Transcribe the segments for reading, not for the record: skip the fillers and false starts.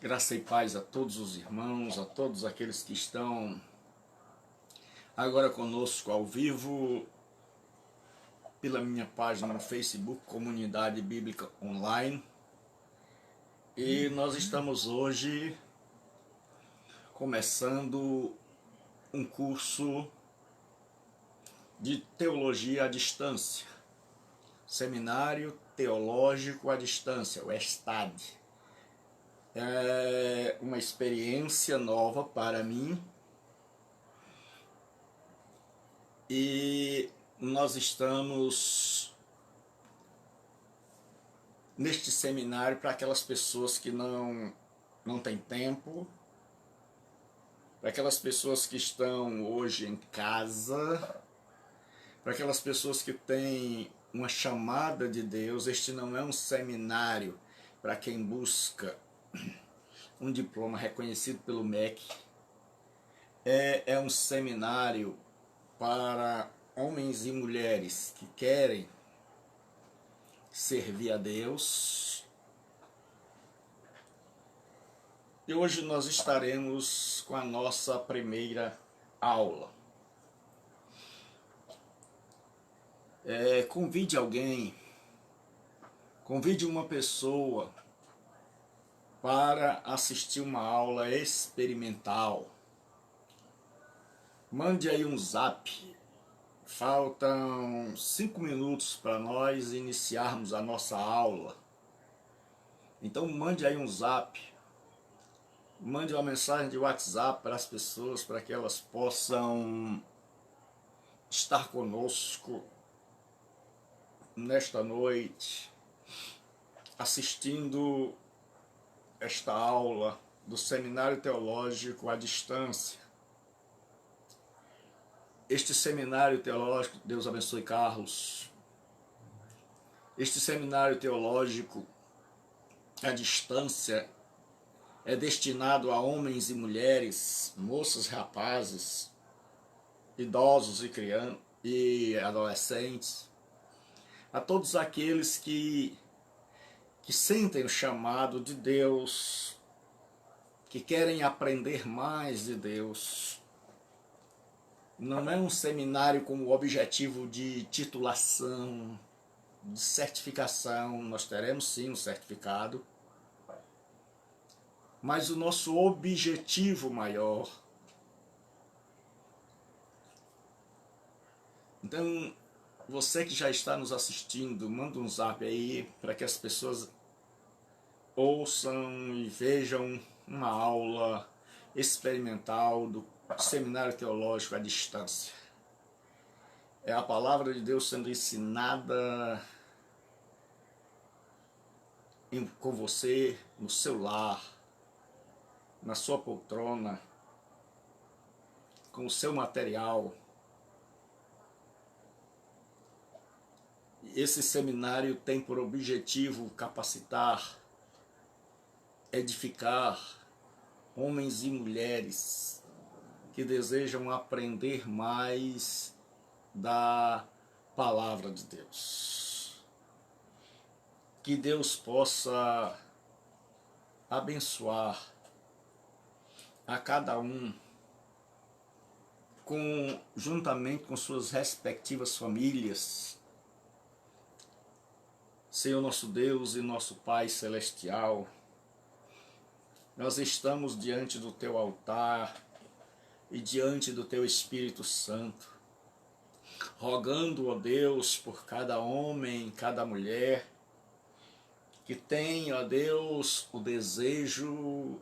Graça e paz a todos os irmãos, a todos aqueles que estão agora conosco ao vivo pela minha página no Facebook, Comunidade Bíblica Online. E nós estamos hoje começando um curso de teologia à distância, Seminário Teológico à Distância, o ESTAD. É uma experiência nova para mim e nós estamos neste seminário para aquelas pessoas que não têm tempo, para aquelas pessoas que estão hoje em casa, para aquelas pessoas que têm uma chamada de Deus. Este não é um seminário para quem busca um diploma reconhecido pelo MEC, é um seminário para homens e mulheres que querem servir a Deus. E hoje nós estaremos com a nossa primeira aula. Convide alguém, convide uma pessoa para assistir uma aula experimental. Mande aí um zap. Faltam 5 minutos para nós iniciarmos a nossa aula. Então mande aí um zap. Mande uma mensagem de WhatsApp para as pessoas, para que elas possam estar conosco nesta noite, assistindo esta aula do Seminário Teológico à Distância. Este seminário teológico, Deus abençoe Carlos, este seminário teológico à distância é destinado a homens e mulheres, moças e rapazes, idosos e crianças e adolescentes, a todos aqueles que sentem o chamado de Deus, que querem aprender mais de Deus. Não é um seminário com o objetivo de titulação, de certificação. Nós teremos sim um certificado, mas o nosso objetivo maior. Então, você que já está nos assistindo, manda um zap aí para que as pessoas ouçam e vejam uma aula experimental do Seminário Teológico à Distância. É a palavra de Deus sendo ensinada com você, no seu lar, na sua poltrona, com o seu material. Esse seminário tem por objetivo capacitar, edificar homens e mulheres que desejam aprender mais da palavra de Deus. Que Deus possa abençoar a cada um, juntamente com suas respectivas famílias. Senhor nosso Deus e nosso Pai Celestial, nós estamos diante do Teu altar e diante do Teu Espírito Santo, rogando, ó Deus, por cada homem, cada mulher, que tem, ó Deus, o desejo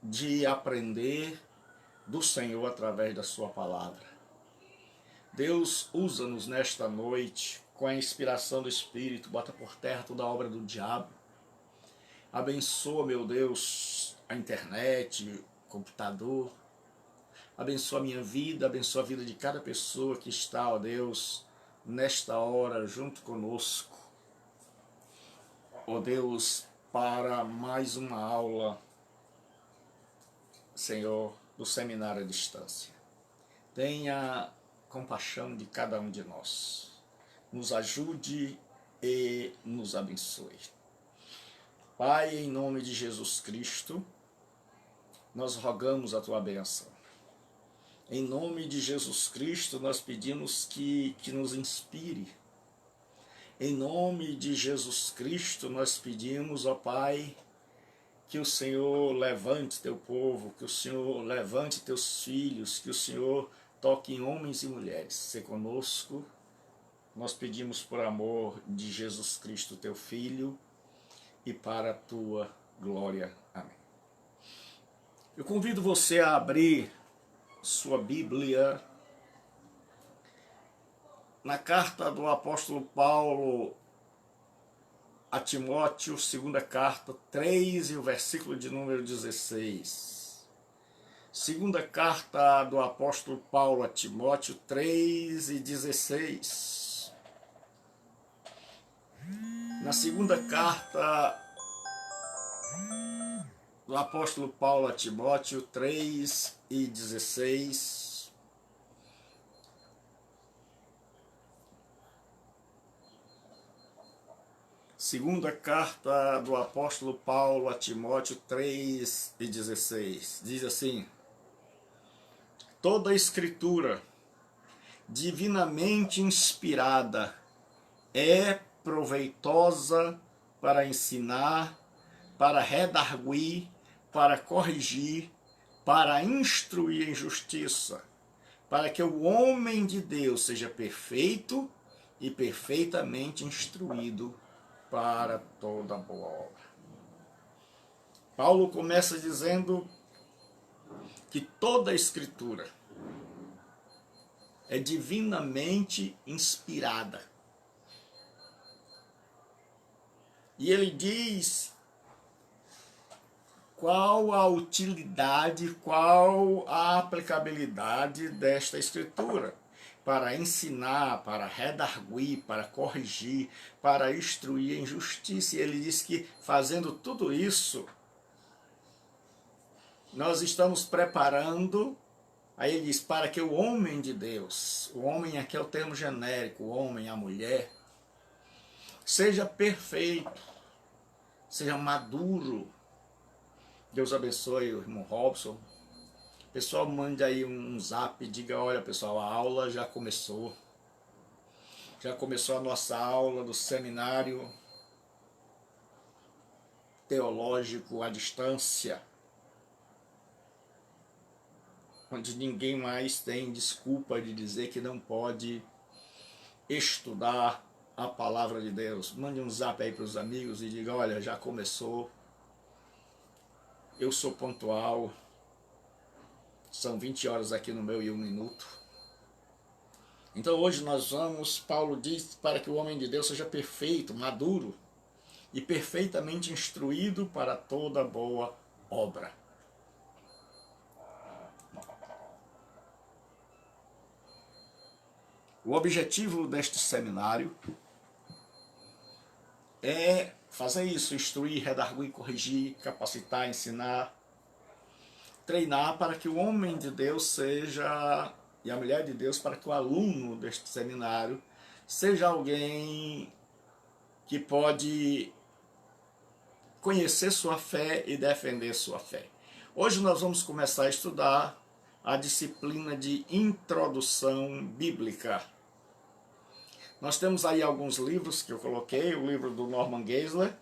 de aprender do Senhor através da Sua palavra. Deus, usa-nos nesta noite, com a inspiração do Espírito, bota por terra toda a obra do diabo. Abençoa, meu Deus, a internet, o computador. Abençoa a minha vida, abençoa a vida de cada pessoa que está, ó Deus, nesta hora junto conosco. Ó Deus, para mais uma aula, Senhor, do Seminário à Distância. Tenha compaixão de cada um de nós. Nos ajude e nos abençoe. Pai, em nome de Jesus Cristo, nós rogamos a tua bênção. Em nome de Jesus Cristo, nós pedimos que nos inspire. Em nome de Jesus Cristo, nós pedimos, ó Pai, que o Senhor levante teu povo, que o Senhor levante teus filhos, que o Senhor toque em homens e mulheres. Se conosco, nós pedimos por amor de Jesus Cristo, teu Filho, e para a tua glória. Amém. Eu convido você a abrir sua Bíblia na carta do apóstolo Paulo a Timóteo, segunda carta 3 e o versículo de número 16. Segunda carta do apóstolo Paulo a Timóteo 3 e 16. Na segunda carta do apóstolo Paulo a Timóteo 3 e 16. Segunda carta do apóstolo Paulo a Timóteo 3 e 16. Diz assim: toda a escritura divinamente inspirada é proveitosa para ensinar, para redarguir, para corrigir, para instruir em justiça, para que o homem de Deus seja perfeito e perfeitamente instruído para toda boa obra. Paulo começa dizendo que toda a escritura é divinamente inspirada. E ele diz qual a utilidade, qual a aplicabilidade desta escritura para ensinar, para redarguir, para corrigir, para instruir em justiça. E ele diz que fazendo tudo isso, nós estamos preparando, aí ele diz, para que o homem de Deus, o homem aqui é o termo genérico, o homem, a mulher, seja perfeito, seja maduro. Deus abençoe o irmão Robson. Pessoal, mande aí um zap, diga, olha pessoal, a aula já começou. Já começou a nossa aula do seminário teológico à distância, onde ninguém mais tem desculpa de dizer que não pode estudar a palavra de Deus. Mande um zap aí para os amigos e diga, olha, já começou, eu sou pontual, são 20 horas aqui no meu e 1 minuto. Então hoje nós vamos, Paulo diz, para que o homem de Deus seja perfeito, maduro e perfeitamente instruído para toda boa obra. O objetivo deste seminário é fazer isso, instruir, redarguir, corrigir, capacitar, ensinar, treinar para que o homem de Deus seja, e a mulher de Deus, para que o aluno deste seminário seja alguém que pode conhecer sua fé e defender sua fé. Hoje nós vamos começar a estudar a disciplina de introdução bíblica. Nós temos aí alguns livros que eu coloquei, o livro do Norman Geisler,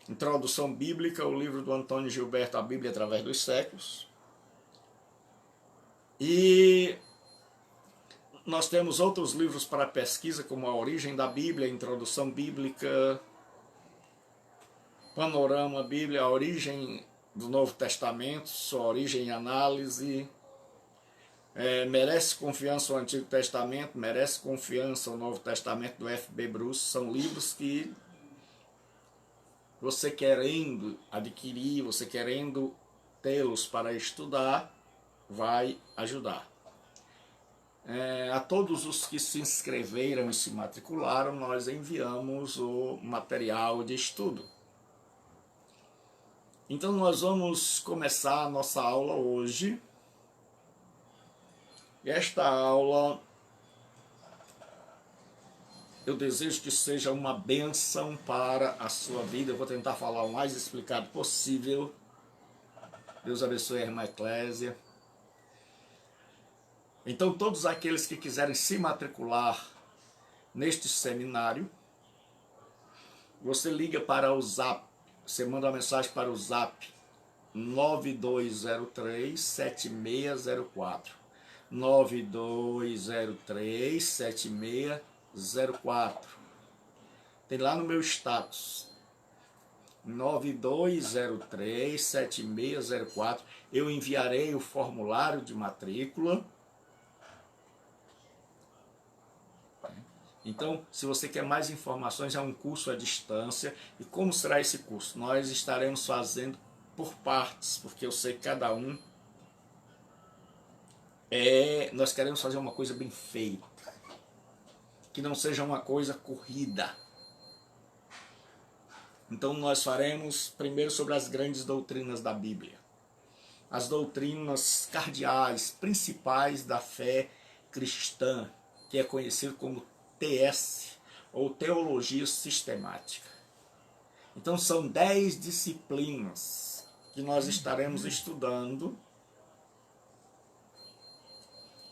Introdução Bíblica, o livro do Antônio Gilberto, A Bíblia através dos séculos. E nós temos outros livros para pesquisa, como A Origem da Bíblia, Introdução Bíblica, Panorama Bíblia, A Origem do Novo Testamento, Sua Origem e Análise, Merece Confiança o Antigo Testamento, Merece Confiança o Novo Testamento, do F.B. Bruce. São livros que você querendo adquirir, você querendo tê-los para estudar, vai ajudar. A todos os que se inscreveram e se matricularam, nós enviamos o material de estudo. Então nós vamos começar a nossa aula hoje. E esta aula Eu desejo que seja uma bênção para a sua vida. Eu vou tentar falar o mais explicado possível. Deus abençoe a irmã Eclésia. Então, todos aqueles que quiserem se matricular neste seminário, você liga para o Zap, você manda uma mensagem para o Zap 9203-7604. 9203-7604. Tem lá no meu status 9203-7604. Eu enviarei o formulário de matrícula. Então, se você quer mais informações, é um curso à distância. E como será esse curso? Nós estaremos fazendo por partes, porque eu sei que cada um nós queremos fazer uma coisa bem feita, que não seja uma coisa corrida. Então nós faremos primeiro sobre as grandes doutrinas da Bíblia, as doutrinas cardeais, principais da fé cristã, que é conhecido como TS, ou Teologia Sistemática. Então são 10 disciplinas que nós estaremos estudando,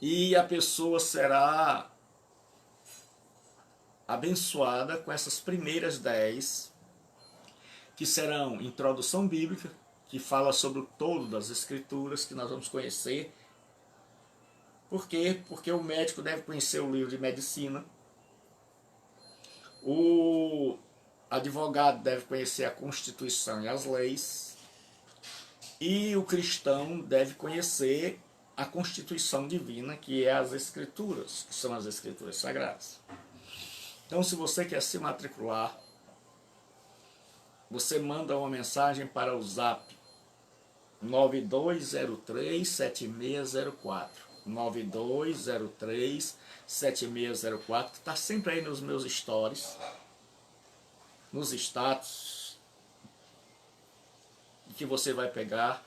e a pessoa será abençoada com essas primeiras 10, que serão introdução bíblica, que fala sobre o todo das escrituras, que nós vamos conhecer. Por quê? Porque o médico deve conhecer o livro de medicina, o advogado deve conhecer a Constituição e as leis, e o cristão deve conhecer a Constituição divina, que é as Escrituras, que são as Escrituras Sagradas. Então, se você quer se matricular, você manda uma mensagem para o Zap 9203-7604. 9203-7604, que está sempre aí nos meus stories, nos status, que você vai pegar.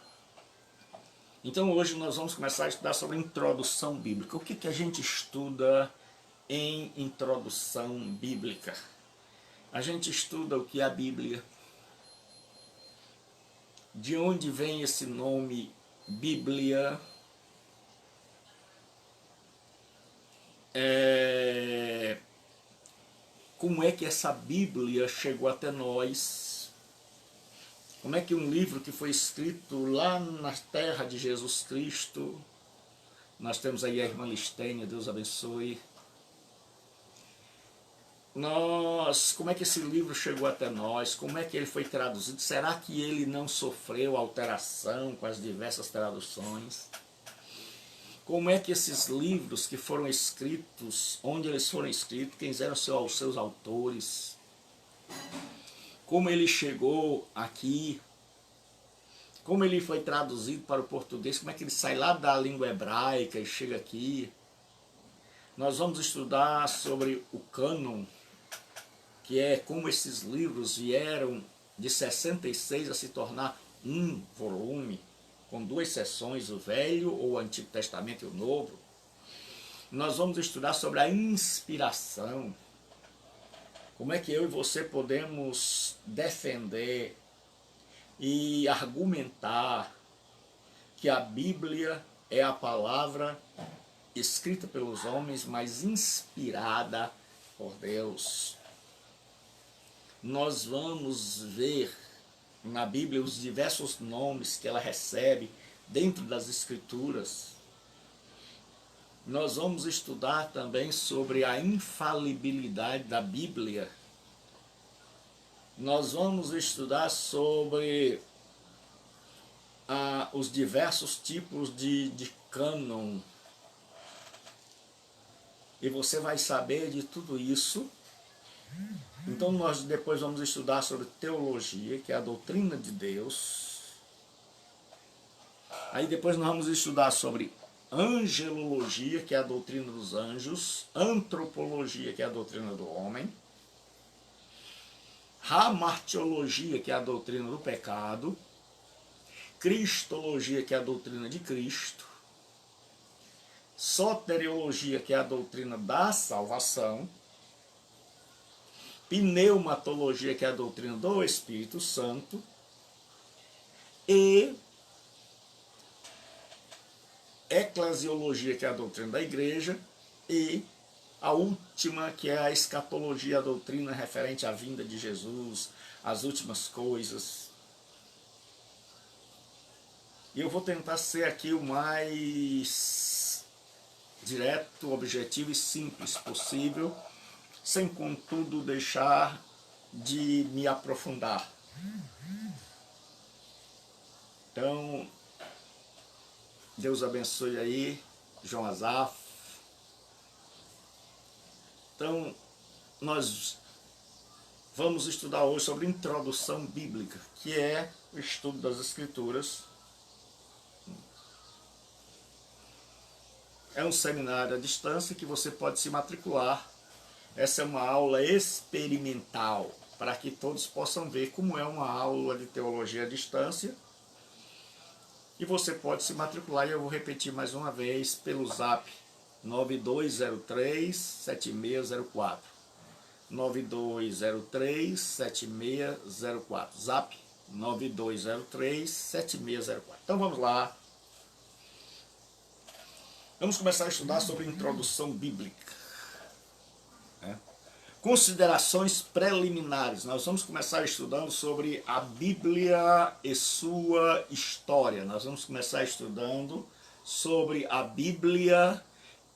Então hoje nós vamos começar a estudar sobre introdução bíblica. O que a gente estuda em introdução bíblica? A gente estuda o que é a Bíblia, de onde vem esse nome Bíblia, como é que essa Bíblia chegou até nós, como é que um livro que foi escrito lá na terra de Jesus Cristo, nós temos aí a irmã Listênia, Deus abençoe, como é que esse livro chegou até nós, como é que ele foi traduzido, será que ele não sofreu alteração com as diversas traduções? Como é que esses livros que foram escritos, onde eles foram escritos, quem eram os seus autores, como ele chegou aqui, como ele foi traduzido para o português, como é que ele sai lá da língua hebraica e chega aqui. Nós vamos estudar sobre o cânon, que é como esses livros vieram de 66 a se tornar um volume, com 2 seções, o Velho ou o Antigo Testamento e o Novo. Nós vamos estudar sobre a inspiração, como é que eu e você podemos defender e argumentar que a Bíblia é a palavra escrita pelos homens, mas inspirada por Deus. Nós vamos ver na Bíblia os diversos nomes que ela recebe dentro das Escrituras. Nós vamos estudar também sobre a infalibilidade da Bíblia. Nós vamos estudar sobre os diversos tipos de cânon. E você vai saber de tudo isso. Então nós depois vamos estudar sobre teologia, que é a doutrina de Deus. Aí depois nós vamos estudar sobre angelologia, que é a doutrina dos anjos, antropologia, que é a doutrina do homem, hamartiologia, que é a doutrina do pecado, cristologia, que é a doutrina de Cristo, soteriologia, que é a doutrina da salvação, pneumatologia, que é a doutrina do Espírito Santo, e eclesiologia, que é a doutrina da igreja, e a última, que é a escatologia, a doutrina referente à vinda de Jesus, as últimas coisas. E eu vou tentar ser aqui o mais direto, objetivo e simples possível, sem contudo deixar de me aprofundar. Então, Deus abençoe aí, João Azaf. Então, nós vamos estudar hoje sobre introdução bíblica, que é o estudo das Escrituras. É um seminário à distância que você pode se matricular. Essa é uma aula experimental, para que todos possam ver como é uma aula de teologia à distância. E você pode se matricular, e eu vou repetir mais uma vez pelo zap 9203-7604. 9203-7604. Zap 9203-7604. Então vamos lá. Vamos começar a estudar sobre introdução bíblica. Considerações preliminares. Nós vamos começar estudando sobre a Bíblia e sua história. Nós vamos começar estudando sobre a Bíblia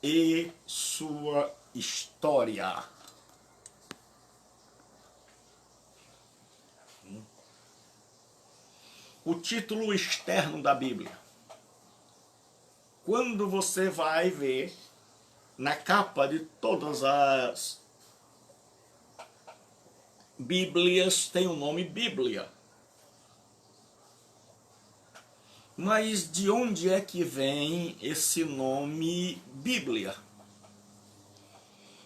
e sua história. O título externo da Bíblia. Quando você vai ver na capa de todas as Bíblias, tem o nome Bíblia. Mas de onde é que vem esse nome Bíblia?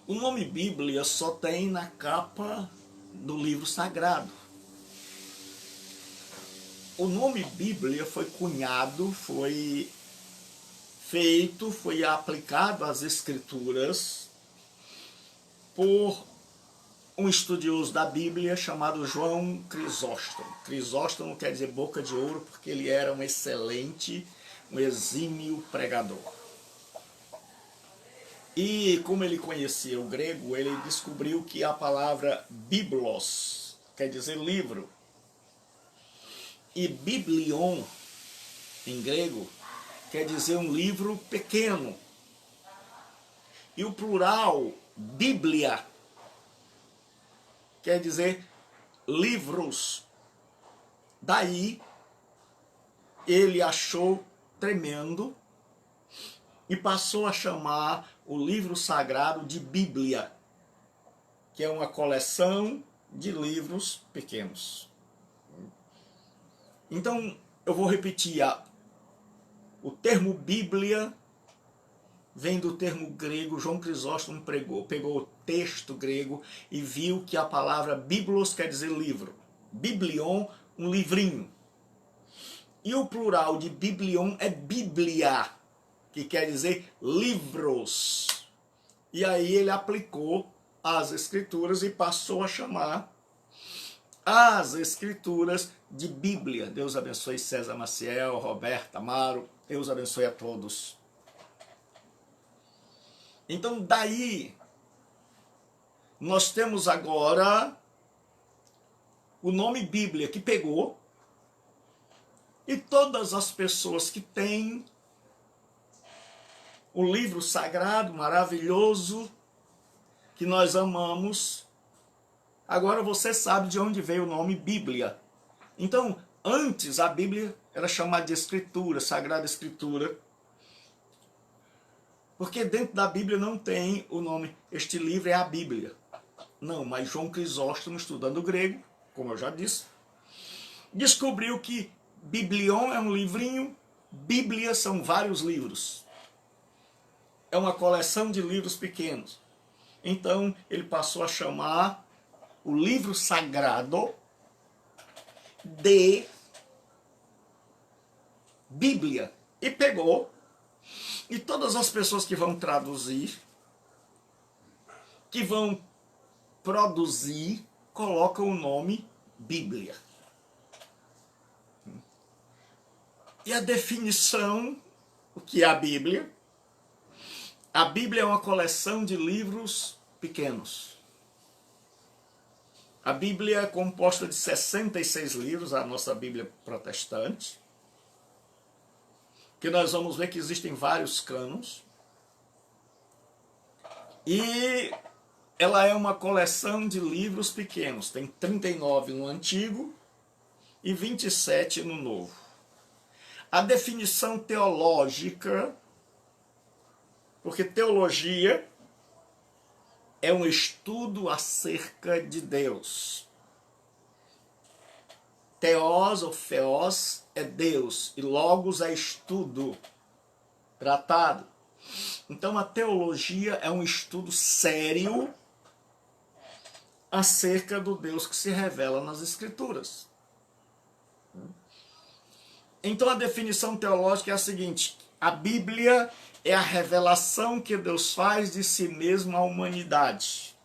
O nome Bíblia só tem na capa do livro sagrado. O nome Bíblia foi cunhado, foi aplicado às Escrituras por um estudioso da Bíblia chamado João Crisóstomo. Crisóstomo quer dizer boca de ouro, porque ele era um excelente, um exímio pregador. E como ele conhecia o grego, ele descobriu que a palavra biblos quer dizer livro. E biblion, em grego, quer dizer um livro pequeno. E o plural, bíblia, quer dizer livros. Daí, ele achou tremendo e passou a chamar o livro sagrado de Bíblia, que é uma coleção de livros pequenos. Então, eu vou repetir, o termo Bíblia vem do termo grego. João Crisóstomo pegou o texto grego e viu que a palavra biblos quer dizer livro. Biblion, um livrinho. E o plural de biblion é bíblia, que quer dizer livros. E aí ele aplicou às Escrituras e passou a chamar as Escrituras de Bíblia. Deus abençoe César Maciel, Roberto Amaro, Deus abençoe a todos. Então daí nós temos agora o nome Bíblia que pegou, e todas as pessoas que têm o livro sagrado, maravilhoso, que nós amamos, agora você sabe de onde veio o nome Bíblia. Então, antes a Bíblia era chamada de Escritura, Sagrada Escritura, porque dentro da Bíblia não tem o nome, este livro é a Bíblia. Não, mas João Crisóstomo, estudando o grego, como eu já disse, descobriu que Biblion é um livrinho, Bíblia são vários livros. É uma coleção de livros pequenos. Então, ele passou a chamar o livro sagrado de Bíblia. E pegou, e todas as pessoas que vão traduzir, que vão produzir, coloca o nome Bíblia. E a definição, o que é a Bíblia? A Bíblia é uma coleção de livros pequenos. A Bíblia é composta de 66 livros, a nossa Bíblia protestante, que nós vamos ver que existem vários cânones. E ela é uma coleção de livros pequenos, tem 39 no Antigo e 27 no Novo. A definição teológica, porque teologia é um estudo acerca de Deus. Theos ou Theos é Deus, e Logos é estudo, tratado. Então a teologia é um estudo sério acerca do Deus que se revela nas Escrituras. Então a definição teológica é a seguinte: a Bíblia é a revelação que Deus faz de si mesmo à humanidade.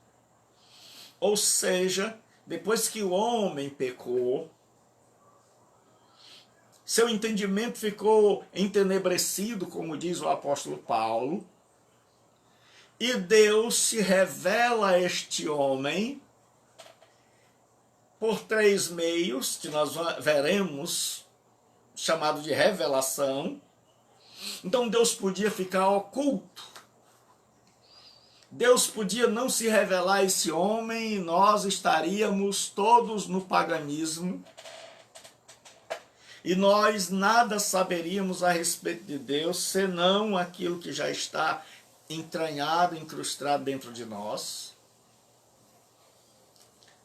Ou seja, depois que o homem pecou, seu entendimento ficou entenebrecido, como diz o apóstolo Paulo, e Deus se revela a este homem por 3 meios, que nós veremos, chamado de revelação. Então Deus podia ficar oculto. Deus podia não se revelar a esse homem e nós estaríamos todos no paganismo. E nós nada saberíamos a respeito de Deus, senão aquilo que já está entranhado, incrustado dentro de nós.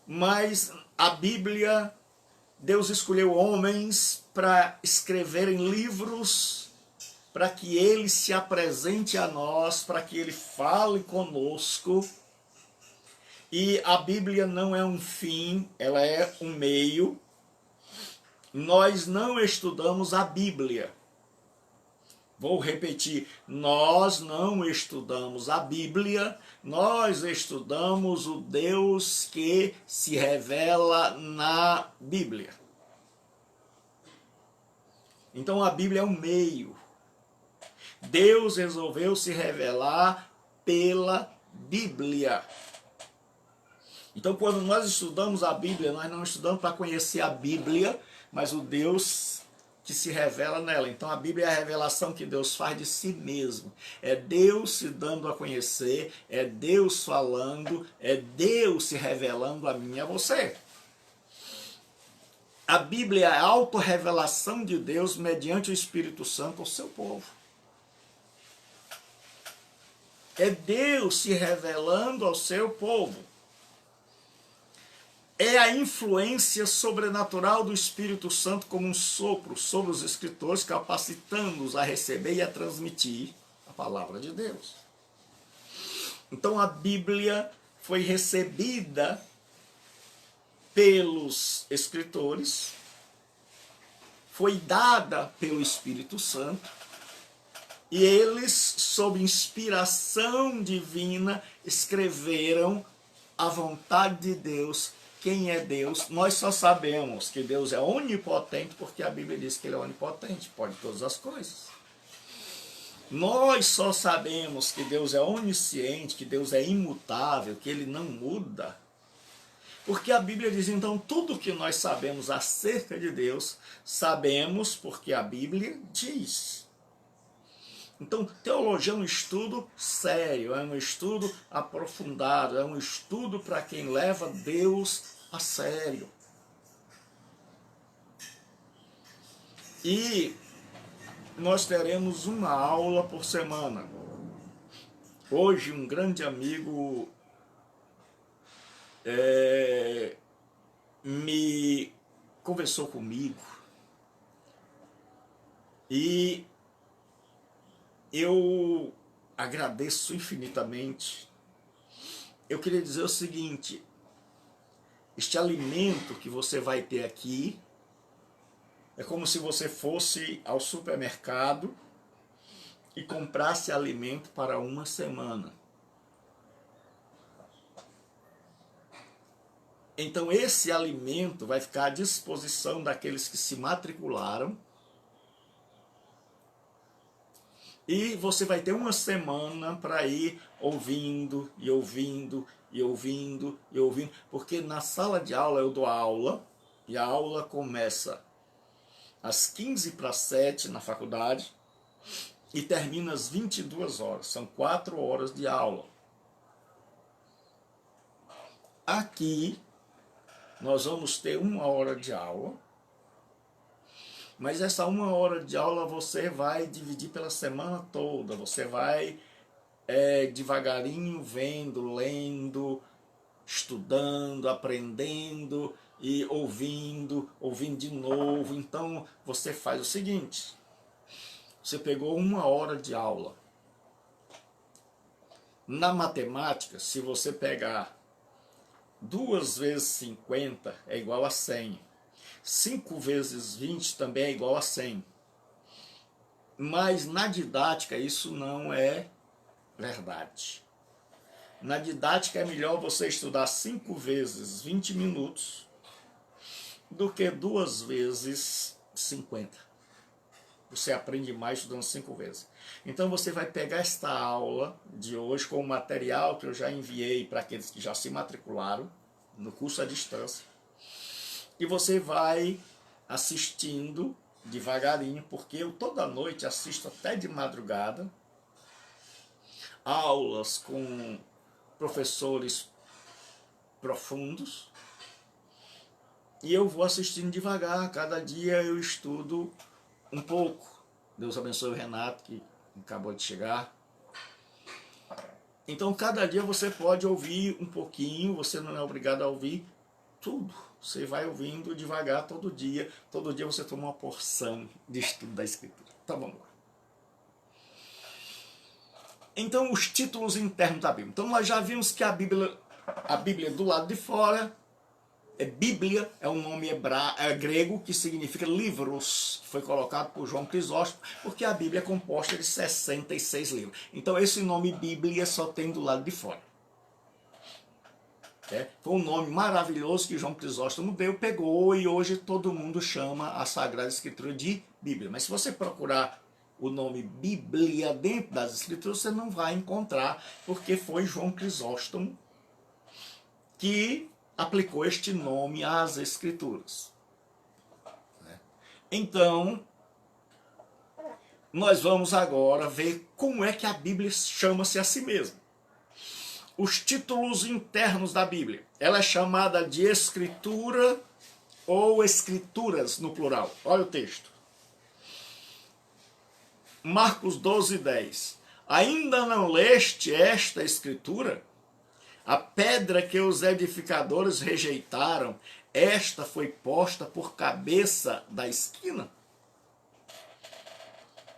Mas a Bíblia, Deus escolheu homens para escreverem livros, para que Ele se apresente a nós, para que Ele fale conosco. E a Bíblia não é um fim, ela é um meio. Nós não estudamos a Bíblia. Vou repetir, nós não estudamos a Bíblia, nós estudamos o Deus que se revela na Bíblia. Então a Bíblia é um meio. Deus resolveu se revelar pela Bíblia. Então quando nós estudamos a Bíblia, nós não estudamos para conhecer a Bíblia, mas o Deus que se revela nela. Então a Bíblia é a revelação que Deus faz de si mesmo. É Deus se dando a conhecer, é Deus falando, é Deus se revelando a mim e a você. A Bíblia é a autorrevelação de Deus mediante o Espírito Santo ao seu povo. É Deus se revelando ao seu povo. É a influência sobrenatural do Espírito Santo como um sopro sobre os escritores, capacitando-os a receber e a transmitir a palavra de Deus. Então a Bíblia foi recebida pelos escritores, foi dada pelo Espírito Santo, e eles, sob inspiração divina, escreveram a vontade de Deus. Quem é Deus? Nós só sabemos que Deus é onipotente porque a Bíblia diz que Ele é onipotente, pode todas as coisas. Nós só sabemos que Deus é onisciente, que Deus é imutável, que Ele não muda, porque a Bíblia diz, então, tudo que nós sabemos acerca de Deus, sabemos porque a Bíblia diz. Então, teologia é um estudo sério, é um estudo aprofundado, é um estudo para quem leva Deus a sério. E nós teremos uma aula por semana. Hoje, um grande amigo me conversou comigo e eu agradeço infinitamente. Eu queria dizer o seguinte: este alimento que você vai ter aqui é como se você fosse ao supermercado e comprasse alimento para uma semana. Então esse alimento vai ficar à disposição daqueles que se matricularam. E você vai ter uma semana para ir ouvindo, e ouvindo, e ouvindo, e ouvindo. Porque na sala de aula eu dou aula, e a aula começa às 15 para 7 na faculdade, e termina às 22 horas. São 4 horas de aula. Aqui nós vamos ter 1 hora de aula. Mas essa 1 hora de aula você vai dividir pela semana toda. Você vai devagarinho vendo, lendo, estudando, aprendendo e ouvindo de novo. Então você faz o seguinte: você pegou 1 hora de aula. Na matemática, se você pegar 2 vezes 50 é igual a 100. 5 vezes 20 também é igual a 100. Mas na didática isso não é verdade. Na didática é melhor você estudar 5 vezes 20 minutos do que 2 vezes 50. Você aprende mais estudando 5 vezes. Então você vai pegar esta aula de hoje com o material que eu já enviei para aqueles que já se matricularam no curso à distância. E você vai assistindo devagarinho, porque eu toda noite assisto até de madrugada aulas com professores profundos. E eu vou assistindo devagar, cada dia eu estudo um pouco. Deus abençoe o Renato, que acabou de chegar. Então cada dia você pode ouvir um pouquinho, você não é obrigado a ouvir tudo. Você vai ouvindo devagar todo dia você toma uma porção de estudo da Escritura. Tá bom. Então os títulos internos da Bíblia. Então nós já vimos que a Bíblia do lado de fora, Bíblia é um nome grego que significa livros. Foi colocado por João Crisóstomo, porque a Bíblia é composta de 66 livros. Então esse nome Bíblia só tem do lado de fora. Foi um nome maravilhoso que João Crisóstomo pegou e hoje todo mundo chama a Sagrada Escritura de Bíblia. Mas se você procurar o nome Bíblia dentro das Escrituras, você não vai encontrar, porque foi João Crisóstomo que aplicou este nome às Escrituras. Então, nós vamos agora ver como é que a Bíblia chama-se a si mesma. Os títulos internos da Bíblia. Ela é chamada de Escritura ou Escrituras no plural. Olha o texto. Marcos 12:10. Ainda não leste esta Escritura? A pedra que os edificadores rejeitaram, esta foi posta por cabeça da esquina.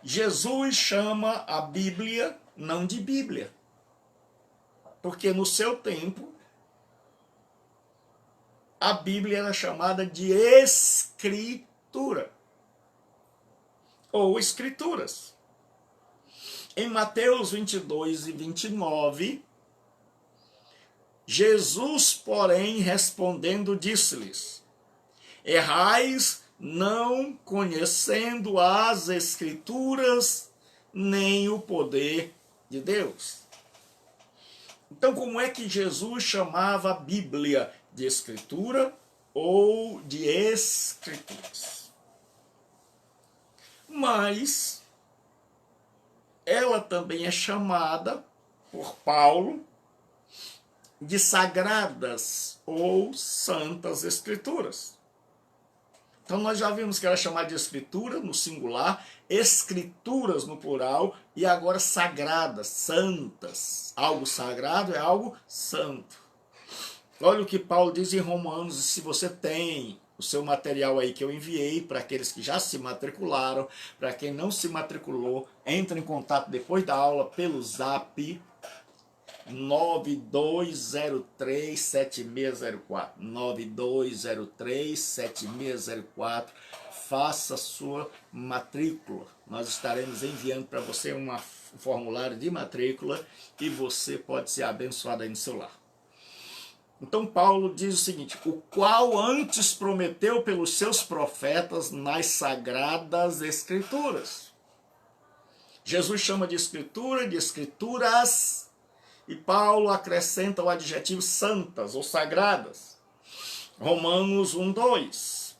Jesus chama a Bíblia não de Bíblia. Porque no seu tempo, a Bíblia era chamada de Escritura, ou Escrituras. Em Mateus 22 e 29, Jesus, porém, respondendo, disse-lhes: errais não conhecendo as Escrituras, nem o poder de Deus. Então, como é que Jesus chamava a Bíblia? De Escritura ou de Escrituras? Mas ela também é chamada por Paulo de Sagradas ou Santas Escrituras. Então nós já vimos que ela é chamada de Escritura no singular, Escrituras no plural, e agora sagradas, santas. Algo sagrado é algo santo. Olha o que Paulo diz em Romanos, se você tem o seu material aí que eu enviei para aqueles que já se matricularam, para quem não se matriculou, entre em contato depois da aula pelo Zap 9203-7604, 9203-7604. Faça sua matrícula. Nós estaremos enviando para você um formulário de matrícula e você pode ser abençoado aí no seu lar. Então Paulo diz o seguinte: o qual antes prometeu pelos seus profetas nas sagradas escrituras. Jesus chama de escritura, de escrituras, e Paulo acrescenta o adjetivo santas ou sagradas. Romanos 1:2.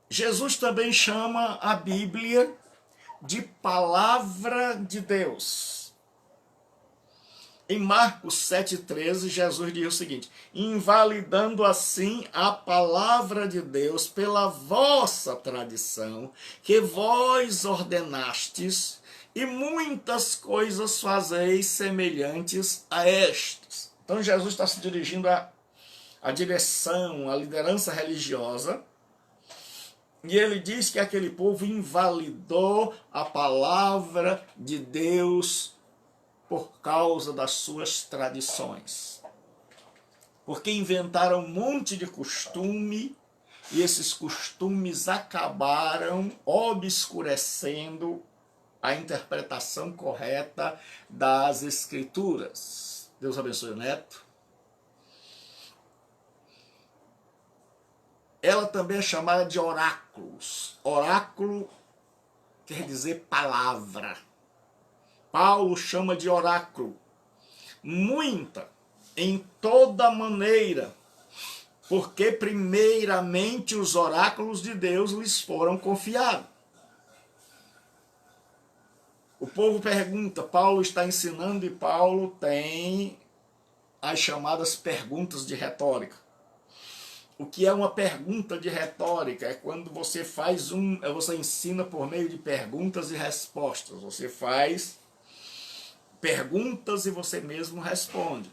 Jesus também chama a Bíblia de palavra de Deus. Em Marcos 7,13, Jesus diz o seguinte: invalidando assim a palavra de Deus pela vossa tradição, que vós ordenastes, e muitas coisas fazeis semelhantes a estas. Então Jesus está se dirigindo à direção, à liderança religiosa, e ele diz que aquele povo invalidou a palavra de Deus por causa das suas tradições. Porque inventaram um monte de costume, e esses costumes acabaram obscurecendo a interpretação correta das Escrituras. Deus abençoe o neto. Ela também é chamada de oráculos. Oráculo quer dizer palavra. Paulo chama de oráculo. Muita, em toda maneira, porque primeiramente os oráculos de Deus lhes foram confiados. O povo pergunta, Paulo está ensinando, e Paulo tem as chamadas perguntas de retórica. O que é uma pergunta de retórica? É quando você você ensina por meio de perguntas e respostas. Você faz perguntas e você mesmo responde.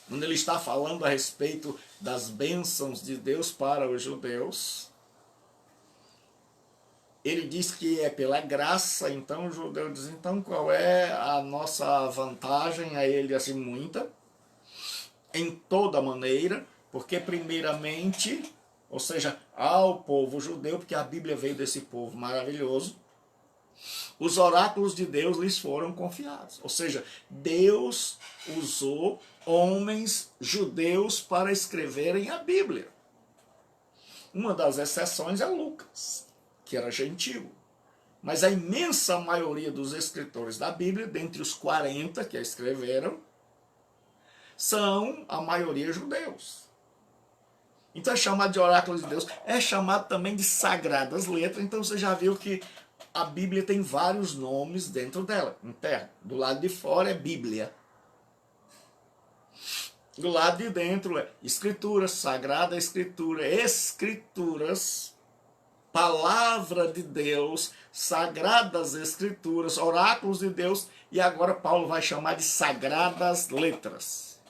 Quando ele está falando a respeito das bênçãos de Deus para os judeus, ele diz que é pela graça. Então o judeu diz, então qual é a nossa vantagem? Aí ele diz assim, muita, em toda maneira, porque primeiramente, ou seja, ao povo judeu, porque a Bíblia veio desse povo maravilhoso, os oráculos de Deus lhes foram confiados. Ou seja, Deus usou homens judeus para escreverem a Bíblia. Uma das exceções é Lucas, que era gentio. Mas a imensa maioria dos escritores da Bíblia, dentre os 40 que a escreveram, são a maioria judeus. Então é chamado de oráculos de Deus, é chamado também de sagradas letras. Então você já viu que a Bíblia tem vários nomes dentro dela, interno. Do lado de fora é Bíblia. Do lado de dentro é Escritura, Sagrada Escritura, Escrituras, Palavra de Deus, Sagradas Escrituras, Oráculos de Deus, e agora Paulo vai chamar de Sagradas Letras.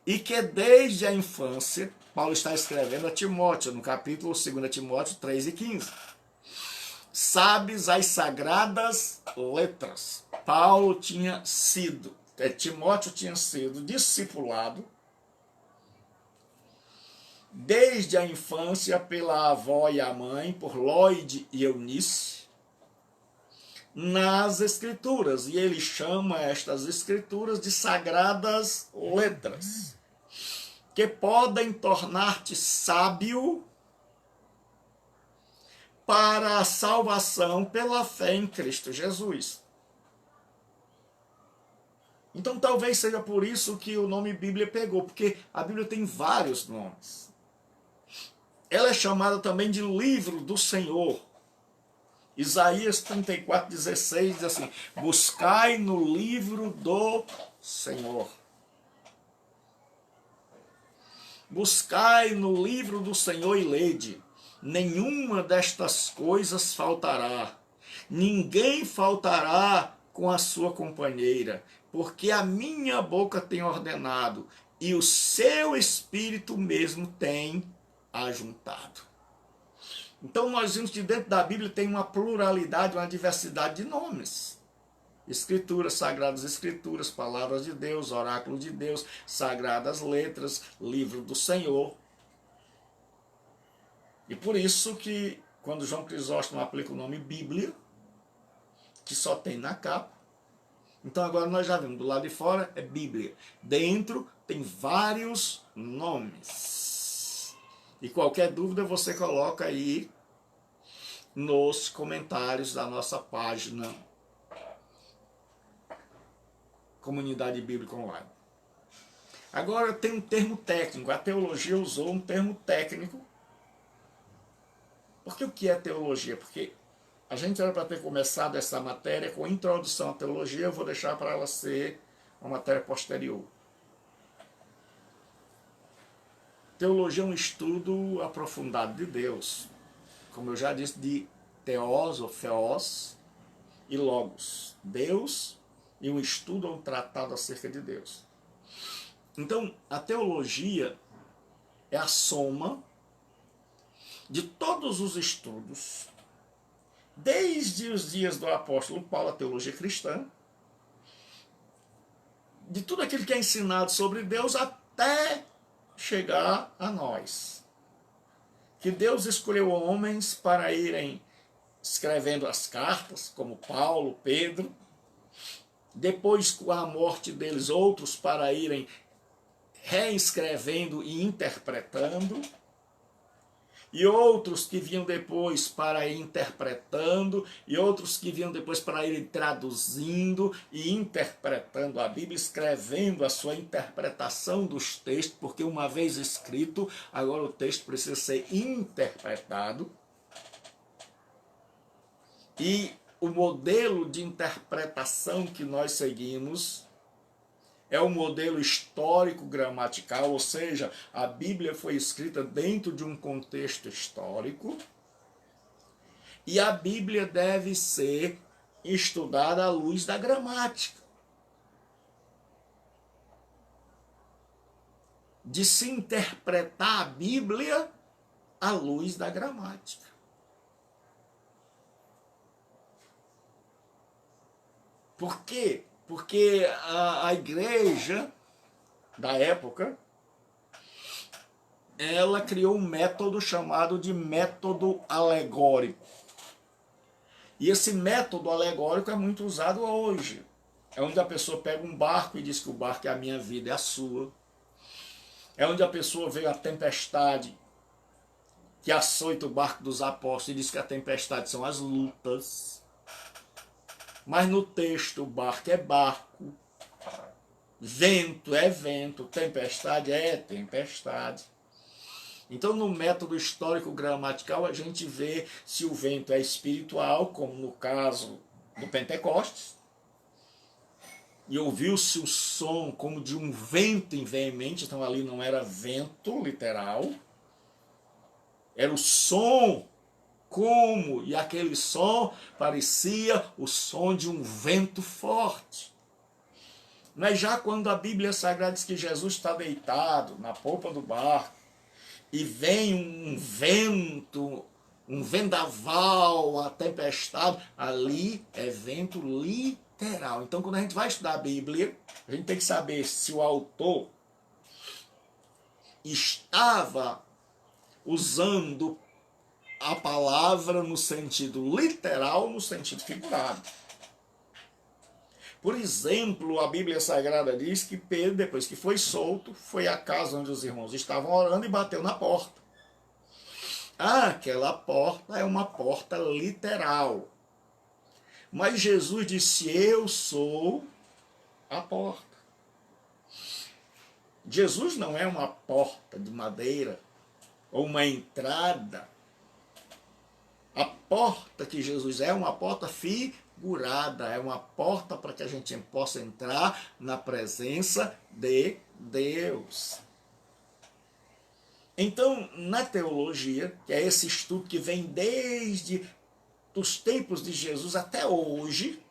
E que desde a infância, Paulo está escrevendo a Timóteo, no capítulo 2 Timóteo 3:15. Sabes as sagradas letras. Timóteo tinha sido discipulado desde a infância pela avó e a mãe, por Lloyd e Eunice, nas escrituras, e ele chama estas escrituras de sagradas letras, que podem tornar-te sábio para a salvação pela fé em Cristo Jesus. Então talvez seja por isso que o nome Bíblia pegou, porque a Bíblia tem vários nomes. Ela é chamada também de livro do Senhor. Isaías 34:16 diz assim, buscai no livro do Senhor. Buscai no livro do Senhor e lede. Nenhuma destas coisas faltará. Ninguém faltará com a sua companheira, porque a minha boca tem ordenado, e o seu espírito mesmo tem ajuntado. Então nós vimos que dentro da Bíblia tem uma pluralidade, uma diversidade de nomes. Escrituras, sagradas escrituras, palavras de Deus, oráculo de Deus, sagradas letras, livro do Senhor. E por isso que quando João Crisóstomo aplica o nome Bíblia, que só tem na capa, Então agora nós já vimos, do lado de fora é Bíblia. Dentro tem vários nomes. E qualquer dúvida você coloca aí nos comentários da nossa página Comunidade Bíblica Online. Agora tem um termo técnico. A teologia usou um termo técnico. Porque o que é teologia? Porque a gente era para ter começado essa matéria com introdução à teologia, eu vou deixar para ela ser uma matéria posterior. Teologia é um estudo aprofundado de Deus. Como eu já disse, de teos ou theos e logos. Deus e um estudo ou um tratado acerca de Deus. Então, a teologia é a soma de todos os estudos, desde os dias do apóstolo Paulo, a teologia cristã, de tudo aquilo que é ensinado sobre Deus até chegar a nós. Que Deus escolheu homens para irem escrevendo as cartas, como Paulo, Pedro, depois com a morte deles, outros para irem reescrevendo e interpretando, e outros que vinham depois para ir interpretando, e outros que vinham depois para ir traduzindo e interpretando a Bíblia, escrevendo a sua interpretação dos textos, porque uma vez escrito, agora o texto precisa ser interpretado. E o modelo de interpretação que nós seguimos é o modelo histórico-gramatical, ou seja, a Bíblia foi escrita dentro de um contexto histórico e a Bíblia deve ser estudada à luz da gramática. De se interpretar a Bíblia à luz da gramática. Por quê? Porque a igreja da época, ela criou um método chamado de método alegórico. E esse método alegórico é muito usado hoje. É onde a pessoa pega um barco e diz que o barco é a minha vida, é a sua. É onde a pessoa vê a tempestade que açoita o barco dos apóstolos e diz que a tempestade são as lutas. Mas no texto, o barco é barco, vento é vento, tempestade é tempestade. Então, no método histórico-gramatical, a gente vê se o vento é espiritual, como no caso do Pentecostes, e ouviu-se o som como de um vento em veemente, então ali não era vento literal, era o som como, e aquele som parecia o som de um vento forte. Mas já quando a Bíblia Sagrada diz que Jesus está deitado na polpa do barco, e vem um vento, um vendaval, a tempestade, ali é vento literal. Então quando a gente vai estudar a Bíblia, a gente tem que saber se o autor estava usando a palavra no sentido literal, no sentido figurado. Por exemplo, a Bíblia Sagrada diz que Pedro, depois que foi solto, foi à casa onde os irmãos estavam orando e bateu na porta. Aquela porta é uma porta literal. Mas Jesus disse, eu sou a porta. Jesus não é uma porta de madeira ou uma entrada. A porta que Jesus é uma porta figurada, é uma porta para que a gente possa entrar na presença de Deus. Então, na teologia, que é esse estudo que vem desde os tempos de Jesus até hoje,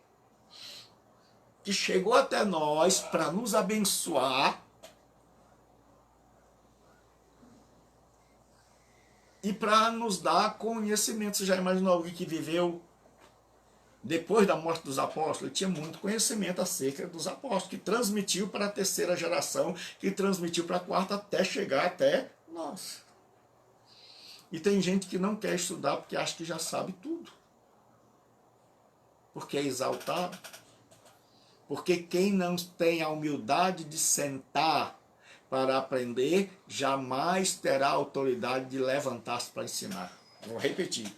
que chegou até nós para nos abençoar, e para nos dar conhecimento. Você já imaginou alguém que viveu depois da morte dos apóstolos? Ele tinha muito conhecimento acerca dos apóstolos, que transmitiu para a terceira geração, que transmitiu para a quarta, até chegar até nós. E tem gente que não quer estudar porque acha que já sabe tudo. Porque é exaltado, Porque quem não tem a humildade de sentar para aprender, jamais terá autoridade de levantar-se para ensinar. Vou repetir.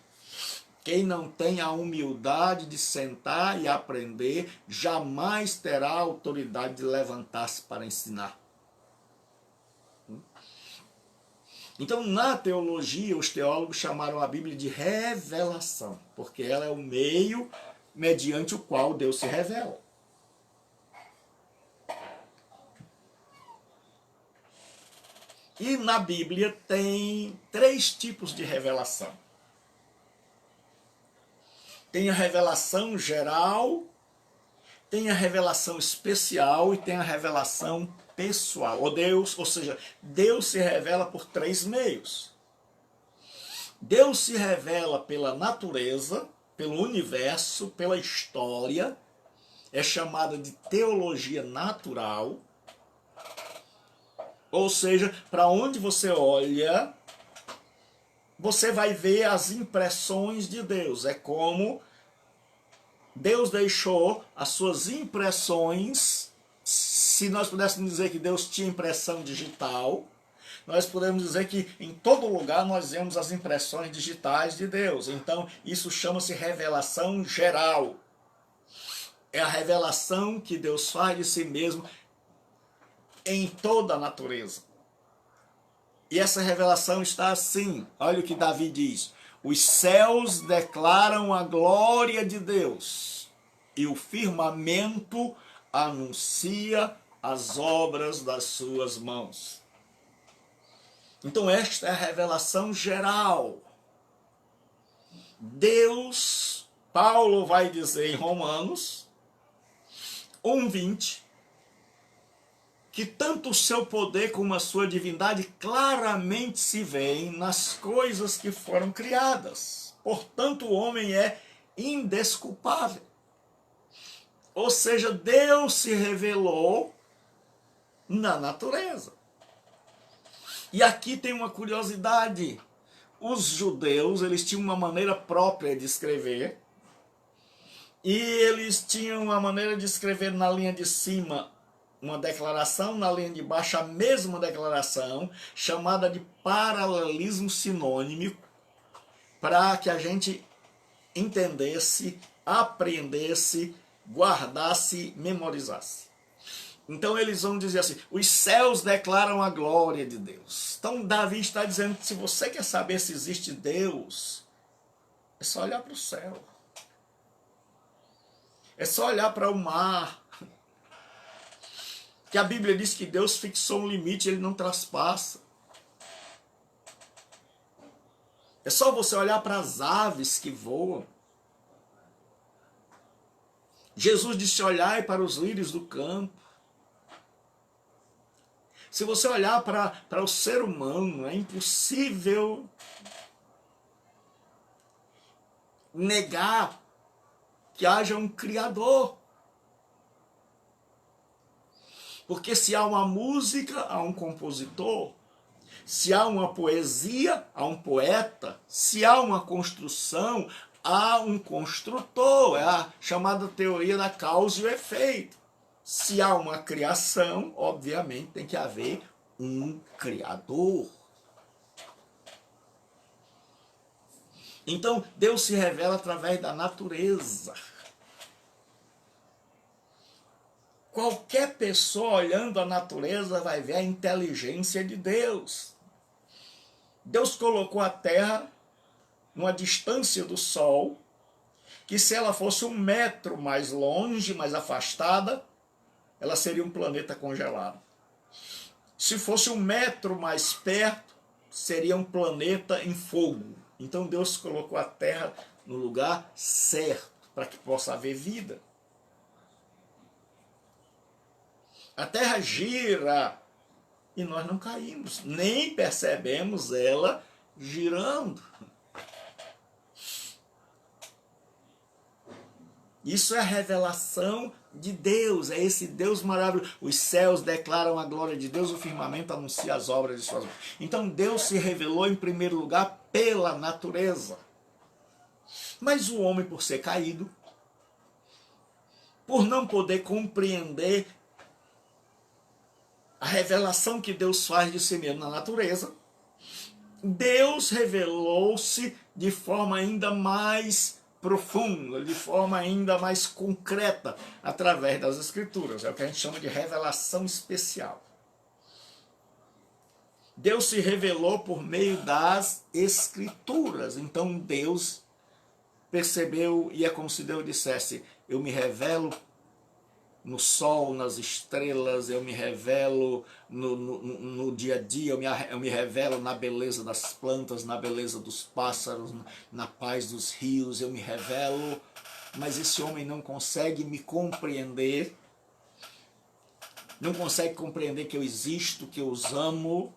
Quem não tem a humildade de sentar e aprender, jamais terá autoridade de levantar-se para ensinar. Então, na teologia, os teólogos chamaram a Bíblia de revelação, porque ela é o meio mediante o qual Deus se revela. E na Bíblia tem 3 tipos de revelação. Tem a revelação geral, tem a revelação especial e tem a revelação pessoal. Ou seja, Deus se revela por 3 meios. Deus se revela pela natureza, pelo universo, pela história. É chamada de teologia natural. Ou seja, para onde você olha, você vai ver as impressões de Deus. É como Deus deixou as suas impressões. Se nós pudéssemos dizer que Deus tinha impressão digital, nós podemos dizer que em todo lugar nós vemos as impressões digitais de Deus. Então, isso chama-se revelação geral. É a revelação que Deus faz de si mesmo em toda a natureza. E essa revelação está assim. Olha o que Davi diz. Os céus declaram a glória de Deus, e o firmamento anuncia as obras das suas mãos. Então esta é a revelação geral. Deus, Paulo vai dizer em Romanos 1:20, que tanto o seu poder como a sua divindade claramente se veem nas coisas que foram criadas. Portanto, o homem é indesculpável. Ou seja, Deus se revelou na natureza. E aqui tem uma curiosidade. Os judeus, eles tinham uma maneira própria de escrever. E eles tinham uma maneira de escrever na linha de cima uma declaração, na linha de baixo a mesma declaração, chamada de paralelismo sinônimo, para que a gente entendesse, apreendesse, guardasse, memorizasse. Então eles vão dizer assim, os céus declaram a glória de Deus. Então Davi está dizendo que se você quer saber se existe Deus, é só olhar para o céu. É só olhar para o mar. Que a Bíblia diz que Deus fixou um limite, ele não traspassa. É só você olhar para as aves que voam. Jesus disse, olhai para os lírios do campo. Se você olhar para o ser humano, é impossível negar que haja um Criador. Porque se há uma música, há um compositor. Se há uma poesia, há um poeta. Se há uma construção, há um construtor. É a chamada teoria da causa e o efeito. Se há uma criação, obviamente tem que haver um criador. Então, Deus se revela através da natureza. Qualquer pessoa olhando a natureza vai ver a inteligência de Deus. Deus colocou a Terra numa distância do Sol, que se ela fosse 1 metro mais longe, mais afastada, ela seria um planeta congelado. Se fosse 1 metro mais perto, seria um planeta em fogo. Então Deus colocou a Terra no lugar certo, para que possa haver vida. A Terra gira e nós não caímos, nem percebemos ela girando. Isso é a revelação de Deus, é esse Deus maravilhoso. Os céus declaram a glória de Deus, o firmamento anuncia as obras de suas mãos. Então Deus se revelou em primeiro lugar pela natureza. Mas o homem, por ser caído, por não poder compreender a revelação que Deus faz de si mesmo na natureza, Deus revelou-se de forma ainda mais profunda, de forma ainda mais concreta, através das Escrituras. É o que a gente chama de revelação especial. Deus se revelou por meio das Escrituras. Então Deus percebeu, e é como se Deus dissesse: eu me revelo no sol, nas estrelas, eu me revelo no dia a dia, eu me revelo na beleza das plantas, na beleza dos pássaros, na paz dos rios, eu me revelo, mas esse homem não consegue me compreender, não consegue compreender que eu existo, que eu os amo.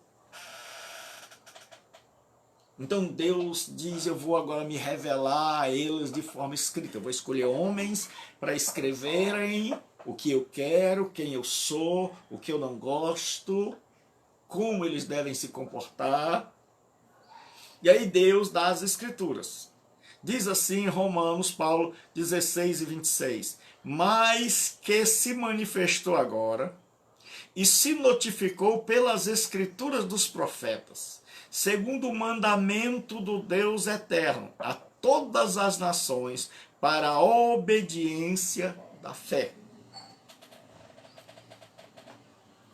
Então Deus diz: eu vou agora me revelar a eles de forma escrita, eu vou escolher homens para escreverem o que eu quero, quem eu sou, o que eu não gosto, como eles devem se comportar. E aí Deus dá as Escrituras. Diz assim em Romanos, Paulo 16 e 26, mas que se manifestou agora e se notificou pelas Escrituras dos profetas, segundo o mandamento do Deus eterno, a todas as nações, para a obediência da fé.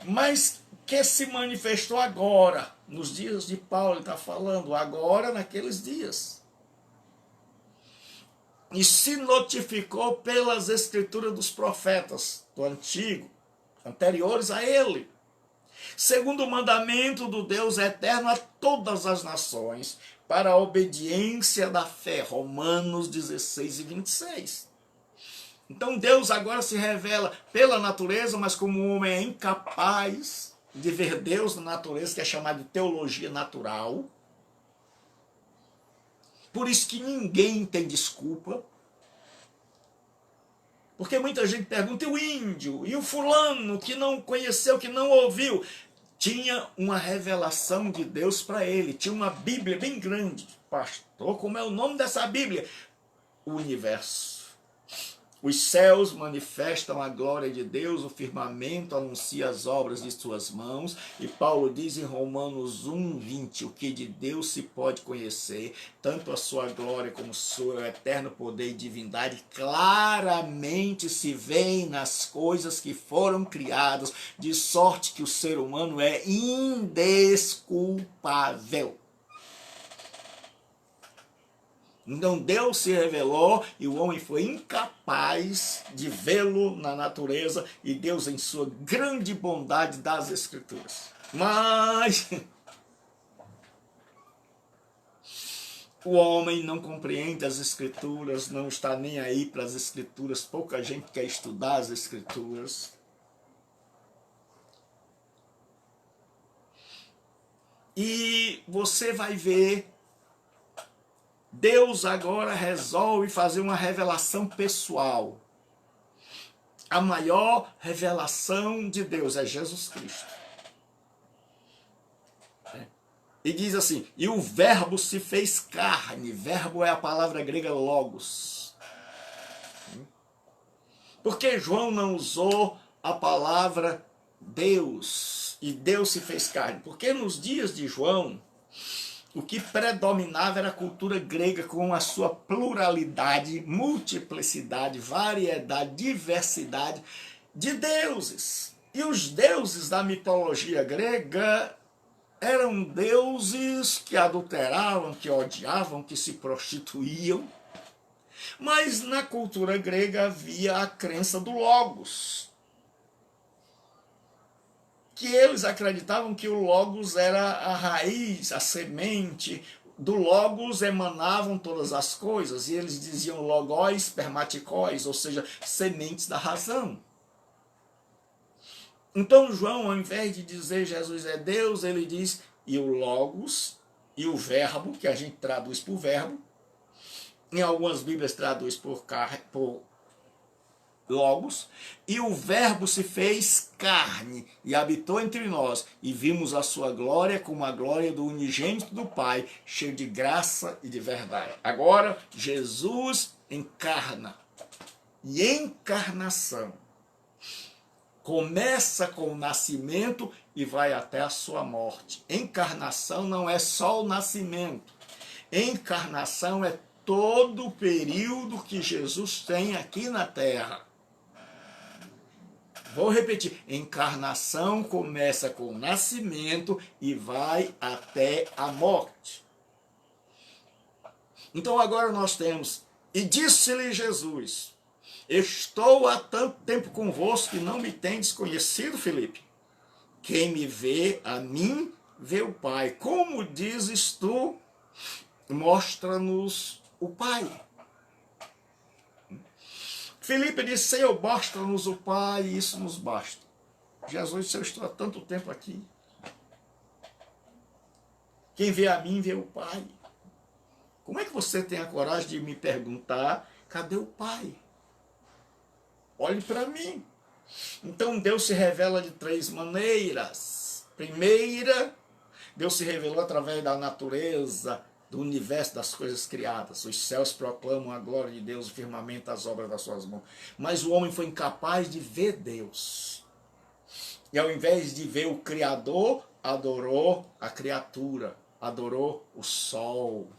Mas que se manifestou agora, nos dias de Paulo, ele está falando, agora naqueles dias. E se notificou pelas Escrituras dos profetas do Antigo, anteriores a ele, segundo o mandamento do Deus eterno a todas as nações, para a obediência da fé. Romanos 16 e 26. Então Deus agora se revela pela natureza, mas como o homem é incapaz de ver Deus na natureza, que é chamado de teologia natural. Por isso que ninguém tem desculpa. Porque muita gente pergunta: e o índio? E o fulano que não conheceu, que não ouviu? Tinha uma revelação de Deus para ele. Tinha uma Bíblia bem grande. Pastor, como é o nome dessa Bíblia? O universo. Os céus manifestam a glória de Deus, o firmamento anuncia as obras de suas mãos. E Paulo diz em Romanos 1:20, o que de Deus se pode conhecer, tanto a sua glória como o seu eterno poder e divindade, claramente se veem nas coisas que foram criadas, de sorte que o ser humano é indesculpável. Então Deus se revelou e o homem foi incapaz de vê-lo na natureza, e Deus, em sua grande bondade, dá as Escrituras. Mas o homem não compreende as Escrituras, não está nem aí para as Escrituras, pouca gente quer estudar as Escrituras. E você vai ver, Deus agora resolve fazer uma revelação pessoal. A maior revelação de Deus é Jesus Cristo. E diz assim: e o verbo se fez carne. Verbo é a palavra grega logos. Por que João não usou a palavra Deus? E Deus se fez carne? Porque nos dias de João, o que predominava era a cultura grega, com a sua pluralidade, multiplicidade, variedade, diversidade de deuses. E os deuses da mitologia grega eram deuses que adulteravam, que odiavam, que se prostituíam. Mas na cultura grega havia a crença do Logos, que eles acreditavam que o Logos era a raiz, a semente. Do Logos emanavam todas as coisas, e eles diziam logóis, spermaticóis, ou seja, sementes da razão. Então João, ao invés de dizer Jesus é Deus, ele diz: e o Logos, e o verbo, que a gente traduz por verbo, em algumas Bíblias traduz por Logos, e o verbo se fez carne e habitou entre nós, e vimos a sua glória como a glória do unigênito do Pai, cheio de graça e de verdade. Agora Jesus encarna. e encarnação. Começa com o nascimento e vai até a sua morte. Encarnação não é só o nascimento. Encarnação é todo o período que Jesus tem aqui na Terra. Vou repetir. Encarnação começa com o nascimento e vai até a morte. Então agora nós temos, e disse-lhe Jesus: estou há tanto tempo convosco que não me tendes conhecido, Filipe. Quem me vê, a mim, vê o Pai. Como dizes tu, mostra-nos o Pai. Filipe disse: Senhor, mostra-nos o Pai, e isso nos basta. Jesus disse: eu estou há tanto tempo aqui. Quem vê a mim, vê o Pai. Como é que você tem a coragem de me perguntar, cadê o Pai? Olhe para mim. Então Deus se revela de três maneiras. Primeira, Deus se revelou através da natureza, do universo, das coisas criadas. Os céus proclamam a glória de Deus, o firmamento, as obras das suas mãos. Mas o homem foi incapaz de ver Deus. E ao invés de ver o Criador, adorou a criatura, adorou o sol,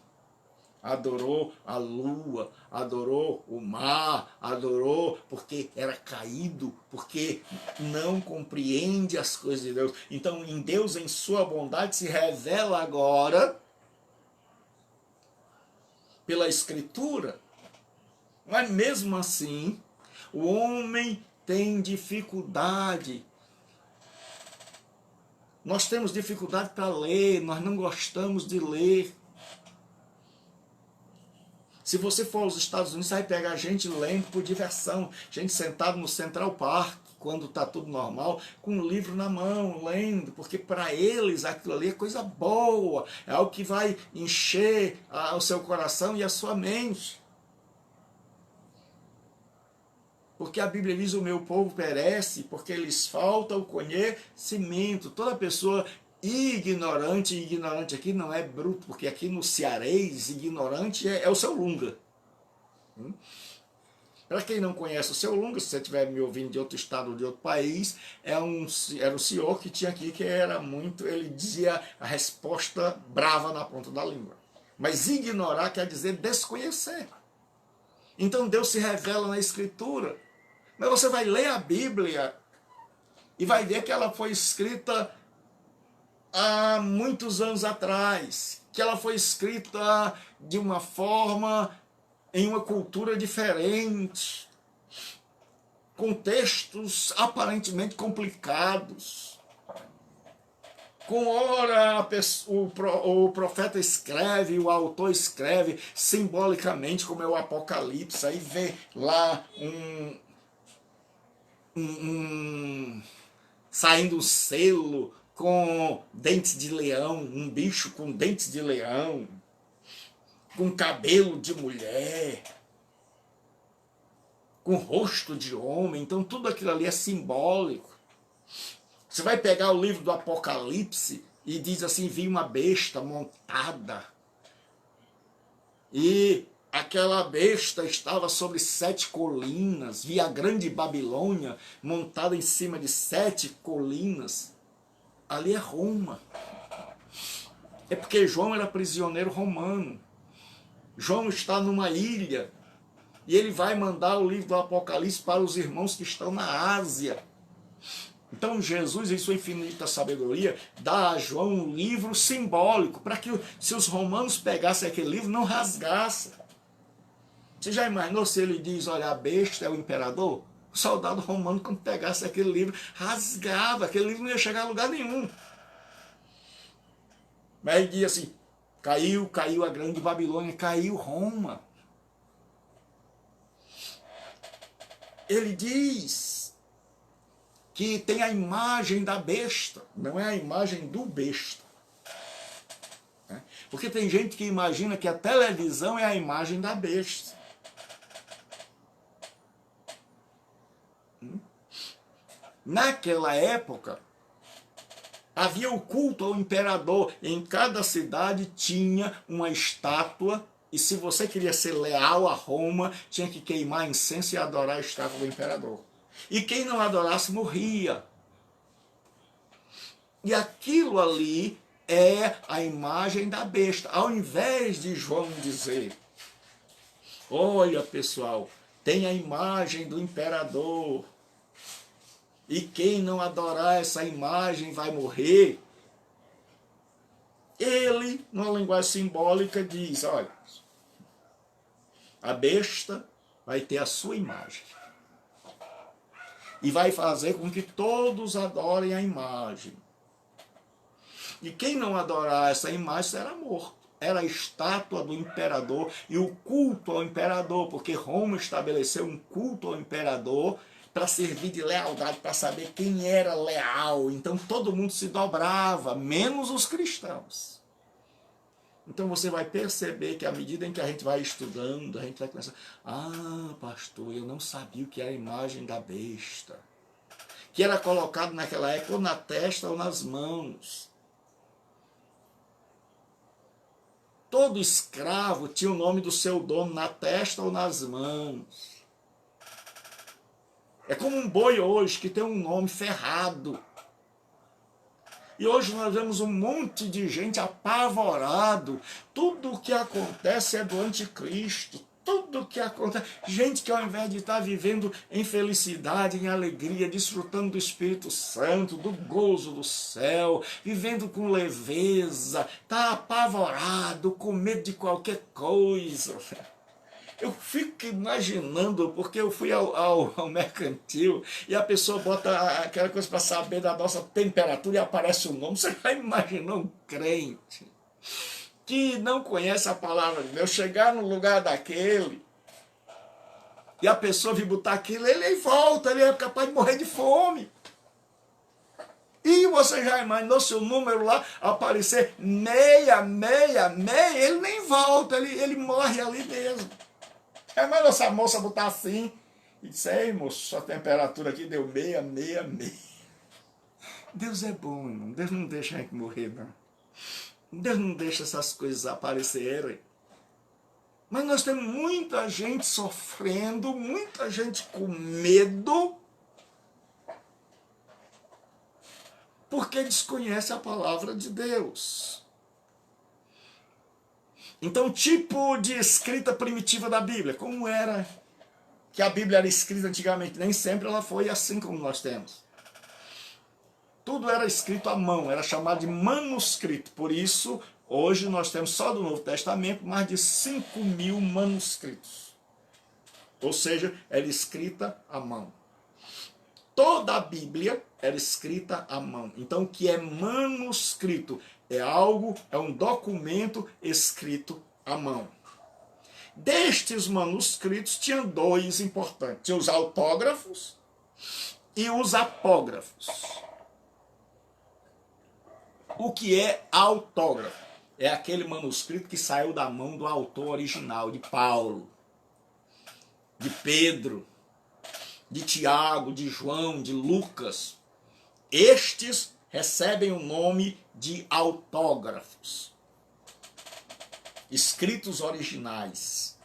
adorou a lua, adorou o mar, adorou porque era caído, porque não compreende as coisas de Deus. Então, em Deus, em sua bondade, se revela agora pela Escritura. Mas mesmo assim, o homem tem dificuldade. Nós temos dificuldade para ler, nós não gostamos de ler. Se você for aos Estados Unidos, você vai pegar gente lendo por diversão, gente sentado no Central Park, quando está tudo normal, com um livro na mão, lendo, porque para eles aquilo ali é coisa boa, é algo que vai encher o seu coração e a sua mente. Porque a Bíblia diz: o meu povo perece, porque lhes falta o conhecimento. Toda pessoa ignorante, e ignorante aqui não é bruto, porque aqui no cearês, ignorante é o seu Lunga. Para quem não conhece o seu Lunga, se você estiver me ouvindo de outro estado ou de outro país, era um senhor que tinha aqui, que era muito, ele dizia a resposta brava na ponta da língua. Mas ignorar quer dizer desconhecer. Então Deus se revela na Escritura. Mas você vai ler a Bíblia e vai ver que ela foi escrita há muitos anos atrás, que ela foi escrita de uma forma, em uma cultura diferente, com textos aparentemente complicados. Com hora o profeta escreve, o autor escreve simbolicamente, como é o Apocalipse, aí vê lá saindo um selo com dentes de leão, um bicho com dentes de leão, com cabelo de mulher, com rosto de homem. Então tudo aquilo ali é simbólico. Você vai pegar o livro do Apocalipse e diz assim: vi uma besta montada, e aquela besta estava sobre 7 colinas, vi a grande Babilônia montada em cima de 7 colinas. Ali é Roma. É porque João era prisioneiro romano. João está numa ilha e ele vai mandar o livro do Apocalipse para os irmãos que estão na Ásia. Então Jesus, em sua infinita sabedoria, dá a João um livro simbólico, para que se os romanos pegassem aquele livro, não rasgassem. Você já imaginou se ele diz: olha, a besta é o imperador? O soldado romano, quando pegasse aquele livro, rasgava, aquele livro não ia chegar a lugar nenhum. Mas ele diz assim: caiu a grande Babilônia, caiu Roma. Ele diz que tem a imagem da besta, não é a imagem do besta. Porque tem gente que imagina que a televisão é a imagem da besta. Naquela época, havia o culto ao imperador. Em cada cidade tinha uma estátua E se você queria ser leal a Roma, tinha que queimar incenso e adorar a estátua do imperador. E quem não adorasse morria. E aquilo ali é a imagem da besta. Ao invés de João dizer, olha pessoal, tem a imagem do imperador, e quem não adorar essa imagem vai morrer. Ele, numa linguagem simbólica, diz, olha, a besta vai ter a sua imagem. E vai fazer com que todos adorem a imagem. E quem não adorar essa imagem será morto. Era a estátua do imperador e o culto ao imperador, porque Roma estabeleceu um culto ao imperador para servir de lealdade, para saber quem era leal. Então todo mundo se dobrava, menos os cristãos. Então você vai perceber que à medida em que a gente vai estudando, a gente vai começar, ah, pastor, eu não sabia o que era a imagem da besta, que era colocado naquela época ou na testa ou nas mãos. Todo escravo tinha o nome do seu dono na testa ou nas mãos. É como um boi hoje que tem um nome ferrado. E hoje nós vemos um monte de gente apavorado. Tudo o que acontece é do anticristo. Tudo o que acontece. Gente que ao invés de estar vivendo em felicidade, em alegria, desfrutando do Espírito Santo, do gozo do céu, vivendo com leveza, está apavorado, com medo de qualquer coisa. Eu fico imaginando, porque eu fui ao mercantil e a pessoa bota aquela coisa para saber da nossa temperatura e aparece o nome. Você já imaginou um crente que não conhece a palavra de Deus chegar no lugar daquele e a pessoa vir botar aquilo, ele volta, ele é capaz de morrer de fome. E você já imaginou se o número lá aparecer 666, ele nem volta, ele morre ali mesmo. É mais essa moça botar assim e dizer, ei moço, sua temperatura aqui deu 666. Deus é bom, irmão. Deus não deixa a gente morrer, não. Deus não deixa essas coisas aparecerem. Mas nós temos muita gente sofrendo, muita gente com medo, porque desconhece a palavra de Deus. Então, tipo de escrita primitiva da Bíblia, como era que a Bíblia era escrita antigamente? Nem sempre ela foi assim como nós temos. Tudo era escrito à mão, era chamado de manuscrito. Por isso, hoje nós temos só do Novo Testamento mais de 5.000 manuscritos. Ou seja, era escrita à mão. Toda a Bíblia era escrita à mão. Então, o que é manuscrito? É um documento escrito à mão. Destes manuscritos, tinha dois importantes. Tinha os autógrafos e os apógrafos. O que é autógrafo? É aquele manuscrito que saiu da mão do autor original, de Paulo, de Pedro, de Tiago, de João, de Lucas. Estes recebem o nome de autógrafos, escritos originais.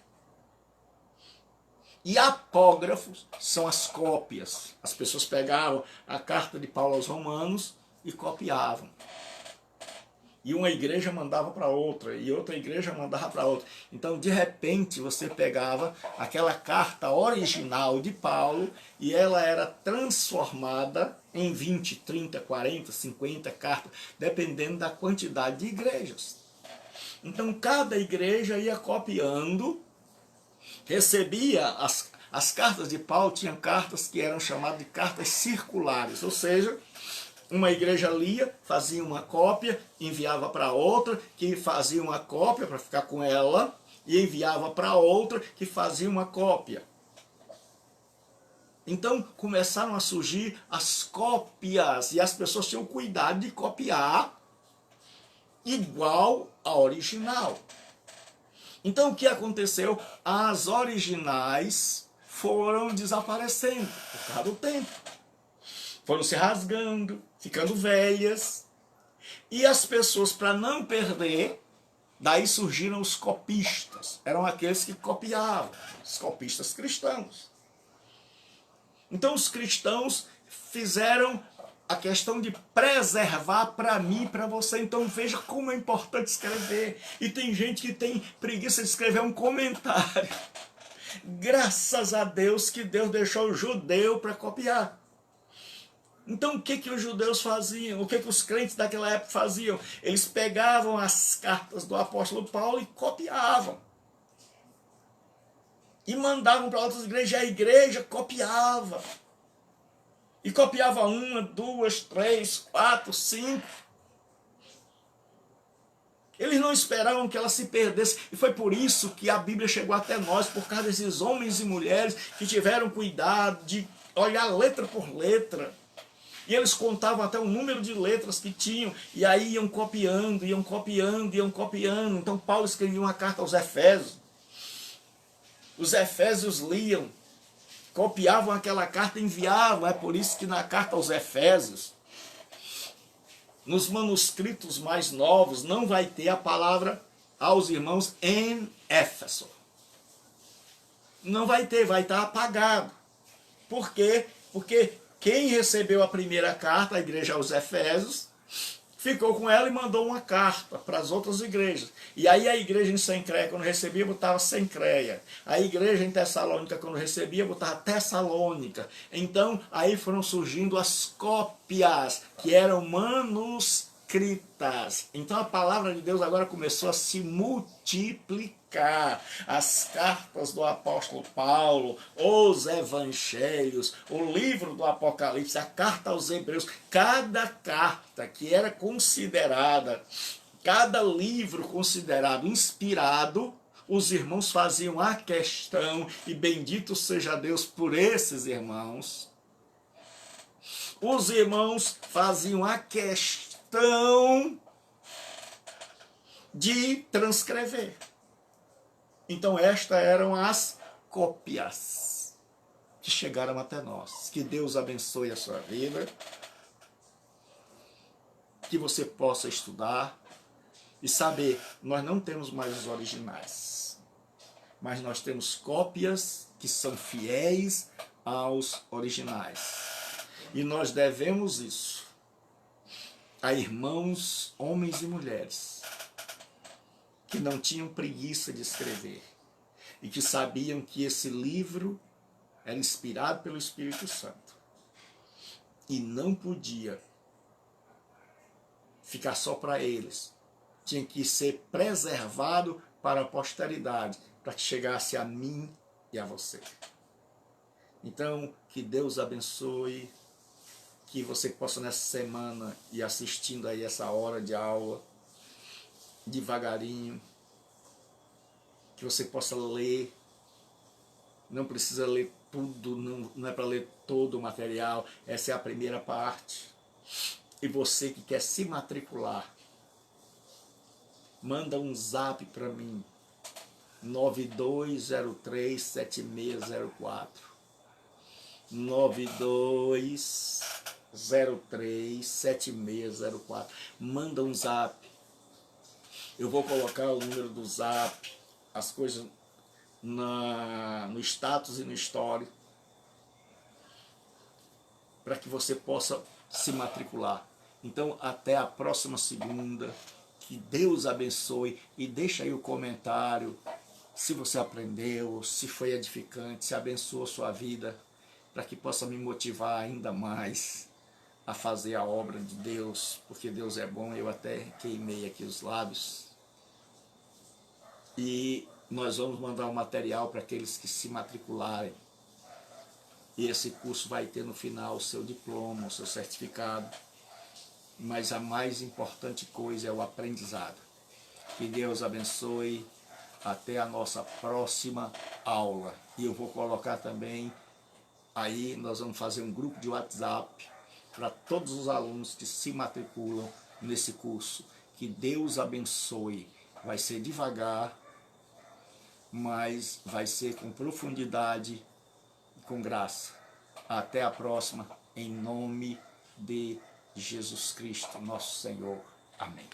E apógrafos são as cópias. As pessoas pegavam a carta de Paulo aos Romanos e copiavam. E uma igreja mandava para outra, e outra igreja mandava para outra. Então, de repente, você pegava aquela carta original de Paulo e ela era transformada em 20, 30, 40, 50 cartas, dependendo da quantidade de igrejas. Então, cada igreja ia copiando, recebia as cartas de Paulo, tinham cartas que eram chamadas de cartas circulares, ou seja, uma igreja lia, fazia uma cópia, enviava para outra, que fazia uma cópia para ficar com ela, e enviava para outra, que fazia uma cópia. Então começaram a surgir as cópias, e as pessoas tinham cuidado de copiar igual a original. Então o que aconteceu? As originais foram desaparecendo por causa do tempo. Foram se rasgando, ficando velhas. E as pessoas, para não perder, Daí surgiram os copistas, eram aqueles que copiavam, os copistas cristãos. Então os cristãos fizeram a questão de preservar para mim e para você. Então veja como é importante escrever. E tem gente que tem preguiça de escrever um comentário. Graças a Deus que Deus deixou o judeu para copiar. Então o que os judeus faziam? O que os crentes daquela época faziam? Eles pegavam as cartas do apóstolo Paulo e copiavam. E mandavam para outras igrejas, e a igreja copiava. E copiava 1, 2, 3, 4, 5. Eles não esperavam que ela se perdesse. E foi por isso que a Bíblia chegou até nós, por causa desses homens e mulheres que tiveram cuidado de olhar letra por letra. E eles contavam até o número de letras que tinham, e aí iam copiando, iam copiando, iam copiando. Então Paulo escrevia uma carta aos Efésios. Os Efésios liam, copiavam aquela carta e enviavam. É por isso que na carta aos Efésios, nos manuscritos mais novos, não vai ter a palavra aos irmãos em Éfeso. Não vai ter, vai estar apagado. Por quê? Porque quem recebeu a primeira carta, a igreja aos Efésios, ficou com ela e mandou uma carta para as outras igrejas. E aí a igreja em Sencreia, quando recebia, botava Sencreia. A igreja em Tessalônica, quando recebia, botava Tessalônica. Então, aí foram surgindo as cópias, que eram manuscritas. Então, a palavra de Deus agora começou a se multiplicar. As cartas do apóstolo Paulo, os evangelhos, o livro do Apocalipse, a carta aos Hebreus, cada carta que era considerada, cada livro considerado inspirado, os irmãos faziam a questão, e bendito seja Deus por esses irmãos, os irmãos faziam a questão de transcrever. Então estas eram as cópias que chegaram até nós. Que Deus abençoe a sua vida, que você possa estudar e saber, nós não temos mais os originais, mas nós temos cópias que são fiéis aos originais. E nós devemos isso a irmãos, homens e mulheres, que não tinham preguiça de escrever e que sabiam que esse livro era inspirado pelo Espírito Santo e não podia ficar só para eles, tinha que ser preservado para a posteridade, para que chegasse a mim e a você. Então, que Deus abençoe, que você possa nessa semana ir assistindo aí essa hora de aula, devagarinho, que você possa ler, não precisa ler tudo, não é para ler todo o material, essa é a primeira parte. E você que quer se matricular, manda um zap para mim, 92037604, 92037604, manda um zap. Eu vou colocar o número do zap, as coisas no status e no story, para que você possa se matricular. Então, até a próxima segunda. Que Deus abençoe. E deixa aí o comentário, se você aprendeu, se foi edificante, se abençoou sua vida, para que possa me motivar ainda mais a fazer a obra de Deus, porque Deus é bom. Eu até queimei aqui os lábios. E nós vamos mandar um material para aqueles que se matricularem. E esse curso vai ter no final o seu diploma, o seu certificado. Mas a mais importante coisa é o aprendizado. Que Deus abençoe. Até a nossa próxima aula. E eu vou colocar também, aí nós vamos fazer um grupo de WhatsApp para todos os alunos que se matriculam nesse curso. Que Deus abençoe. Vai ser devagar, mas vai ser com profundidade e com graça. Até a próxima, em nome de Jesus Cristo, nosso Senhor. Amém.